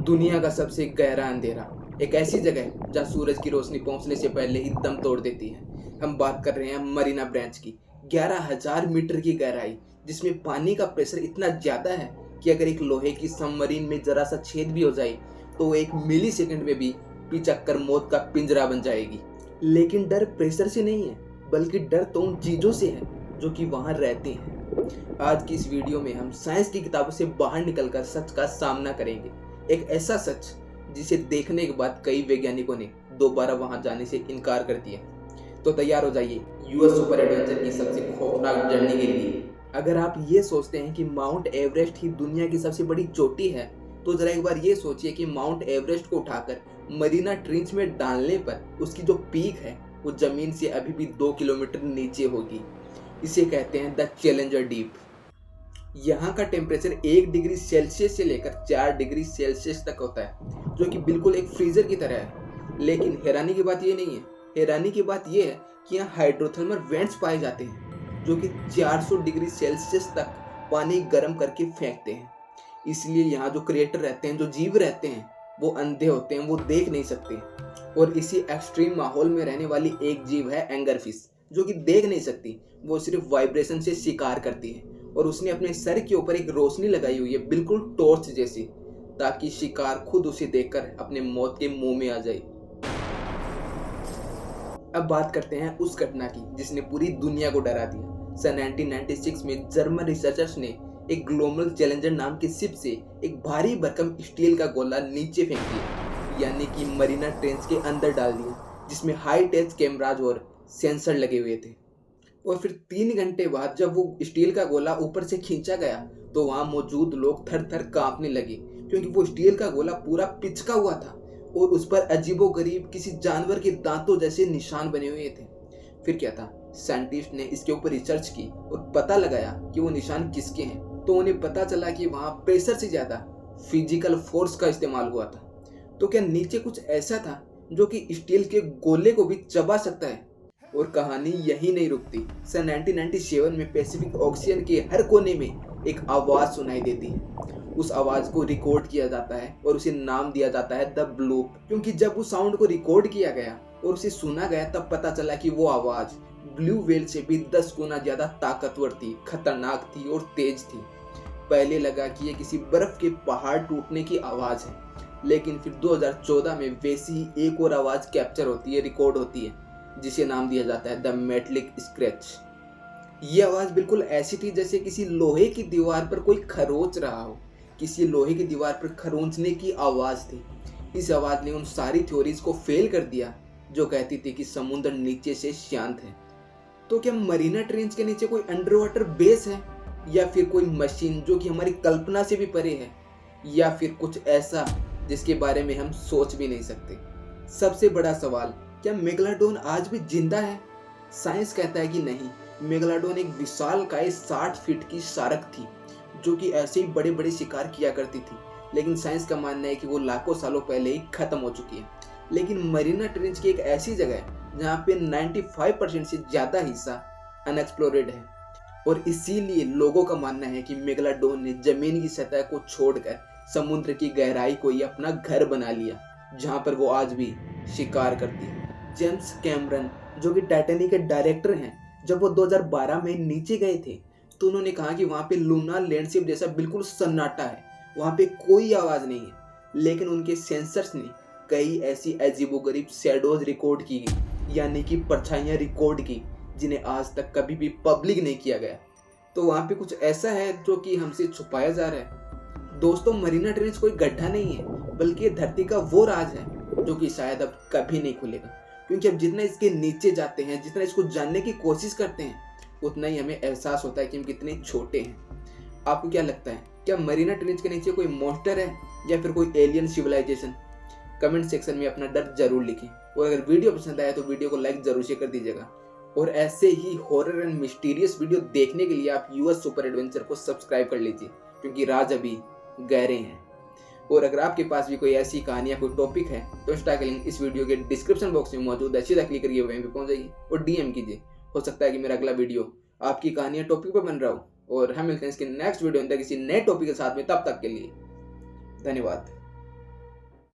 दुनिया का सबसे गहरा अंधेरा, एक ऐसी जगह जहां सूरज की रोशनी पहुंचने से पहले ही दम तोड़ देती है। हम बात कर रहे हैं मरीना ब्रांच की। 11,000 मीटर की गहराई, जिसमें पानी का प्रेशर इतना ज़्यादा है कि अगर एक लोहे की सबमरीन में ज़रा सा छेद भी हो जाए तो वो 1 मिली सेकेंड में भी पिचक कर मौत का पिंजरा बन जाएगी। लेकिन डर प्रेशर से नहीं है, बल्कि डर तो उन चीज़ों से है जो कि वहाँ रहती हैं। आज की इस वीडियो में हम साइंस की किताबों से बाहर निकलकर सच का सामना करेंगे। एक ऐसा सच जिसे देखने के बाद कई वैज्ञानिकों ने दोबारा वहां जाने से इनकार कर दिया। तो तैयार हो जाइए यूएस सुपर एडवेंचर की सबसे खौफनाक जर्नी के लिए। अगर आप ये सोचते हैं कि माउंट एवरेस्ट ही दुनिया की सबसे बड़ी चोटी है, तो जरा एक बार ये सोचिए कि माउंट एवरेस्ट को उठाकर मरीना ट्रेंच में डालने पर उसकी जो पीक है वो जमीन से अभी भी 2 किलोमीटर नीचे होगी। इसे कहते हैं द चैलेंजर डीप। यहाँ का टेम्परेचर 1 डिग्री सेल्सियस से लेकर 4 डिग्री सेल्सियस तक होता है, जो कि बिल्कुल एक फ्रीजर की तरह है। लेकिन हैरानी की बात ये नहीं है। हैरानी की बात ये है कि यहाँ हाइड्रोथर्मल वेंट्स पाए जाते हैं, जो कि 400 डिग्री सेल्सियस तक पानी गर्म करके फेंकते हैं। इसलिए यहाँ जो क्रिएटर रहते हैं, जो जीव रहते हैं, वो अंधे होते हैं, वो देख नहीं सकते। और इसी एक्सट्रीम माहौल में रहने वाली एक जीव है एंगरफिश, जो कि देख नहीं सकती, वो सिर्फ वाइब्रेशन से शिकार करती है। और उसने अपने सर के ऊपर एक रोशनी लगाई हुई है, बिल्कुल टॉर्च जैसी, ताकि शिकार खुद उसे देखकर अपने मौत के मुंह में आ जाए। अब बात करते हैं उस घटना की जिसने पूरी दुनिया को डरा दिया। सन 1996 में जर्मन रिसर्चर्स ने एक ग्लोबल चैलेंजर नाम की शिप से एक भारी भरकम स्टील का गोला नीचे फेंक दिया, यानी कि मरीना ट्रेंच के अंदर डाल दिया, जिसमें हाई टेक कैमराज और सेंसर लगे हुए थे। और फिर 3 घंटे बाद जब वो स्टील का गोला ऊपर से खींचा गया तो वहां मौजूद लोग थर थर कांपने लगे, क्योंकि वो स्टील का गोला पूरा पिचका हुआ था और उस पर अजीबोगरीब किसी जानवर के दांतों जैसे निशान बने हुए थे। फिर क्या था, साइंटिस्ट ने इसके ऊपर रिसर्च की और पता लगाया कि वो निशान किसके हैं। तो उन्हें पता चला कि वहां प्रेशर से ज्यादा फिजिकल फोर्स का इस्तेमाल हुआ था। तो क्या नीचे कुछ ऐसा था जो कि स्टील के गोले को भी चबा सकता है? और कहानी यही नहीं रुकती। सन 1997 में पैसिफिक ओशियन के हर कोने में एक आवाज़ सुनाई देती है। उस आवाज़ को रिकॉर्ड किया जाता है और उसे नाम दिया जाता है द ब्लूप, क्योंकि जब उस साउंड को रिकॉर्ड किया गया और उसे सुना गया तब पता चला कि वो आवाज़ ब्लू व्हेल से भी 10 गुना ज़्यादा ताकतवर थी, खतरनाक थी और तेज थी। पहले लगा कि ये किसी बर्फ के पहाड़ टूटने की आवाज़ है, लेकिन फिर 2014 में वैसी ही एक और आवाज़ कैप्चर होती है, रिकॉर्ड होती है, जिसे नाम दिया जाता है द मेटलिक स्क्रैच। ये आवाज़ बिल्कुल ऐसी थी जैसे किसी लोहे की दीवार पर कोई खरोंच रहा हो। किसी लोहे की दीवार पर खरोंचने की आवाज़ थी। इस आवाज़ ने उन सारी थ्योरीज को फेल कर दिया जो कहती थी कि समुद्र नीचे से शांत है। तो क्या मरीना ट्रेंच के नीचे कोई अंडर वाटर बेस है, या फिर कोई मशीन जो कि हमारी कल्पना से भी परे है, या फिर कुछ ऐसा जिसके बारे में हम सोच भी नहीं सकते? सबसे बड़ा सवाल, क्या मेगालोडॉन आज भी जिंदा है? साइंस कहता है कि नहीं। मेगालोडॉन एक विशालकाय 60 फीट की शार्क थी, जो कि ऐसे ही बड़े बड़े शिकार किया करती थी। लेकिन साइंस का मानना है कि वो लाखों सालों पहले ही खत्म हो चुकी है। लेकिन मरीना ट्रेंच की एक ऐसी जगह है जहाँ पे 95% से ज़्यादा हिस्सा अनएक्सप्लोरेड है, और इसीलिए लोगों का मानना है कि मेगालोडॉन ने जमीन की सतह को छोड़कर समुद्र की गहराई को ही अपना घर बना लिया, जहाँ पर वो आज भी शिकार करती है। जेम्स कैमरन, जो कि टाइटैनिक के डायरेक्टर हैं, जब वो 2012 में नीचे गए थे तो उन्होंने कहा कि वहाँ पे लूना लैंडस्केप जैसा बिल्कुल सन्नाटा है, वहाँ पे कोई आवाज़ नहीं है। लेकिन उनके सेंसर्स ने कई ऐसी अजीबोगरीब शैडोज रिकॉर्ड की, यानी कि परछाइयाँ रिकॉर्ड की, जिन्हें आज तक कभी भी पब्लिक नहीं किया गया। तो वहाँ पे कुछ ऐसा है जो कि हमसे छुपाया जा रहा है। दोस्तों, मरीना ट्रेंच कोई गड्ढा नहीं है, बल्कि ये धरती का वो राज है जो कि शायद अब कभी नहीं खुलेगा। क्योंकि अब जितना इसके नीचे जाते हैं, जितना इसको जानने की कोशिश करते हैं, उतना ही हमें एहसास होता है कि हम कितने छोटे हैं। आपको क्या लगता है, क्या मरीना ट्रेंच के नीचे कोई मॉन्स्टर है या फिर कोई एलियन सिविलाइजेशन? कमेंट सेक्शन में अपना डर जरूर लिखें, और अगर वीडियो पसंद आया तो वीडियो को लाइक जरूर से कर दीजिएगा। और ऐसे ही हॉरर एंड मिस्टीरियस वीडियो देखने के लिए आप यूएस सुपर एडवेंचर को सब्सक्राइब कर लीजिए, क्योंकि राज अभी गहरे हैं। और अगर आपके पास भी कोई ऐसी कहानी या कोई टॉपिक है तो इंस्टा का लिंक इस वीडियो के डिस्क्रिप्शन बॉक्स में मौजूद है, सीधा क्लिक करिए, वहीं पे पहुंच जाइए और डीएम कीजिए। हो सकता है कि मेरा अगला वीडियो आपकी कहानी या टॉपिक पर बन रहा हो। और हम मिलते हैं इसके नेक्स्ट वीडियो अंदर किसी नए टॉपिक के साथ में। तब तक के लिए धन्यवाद।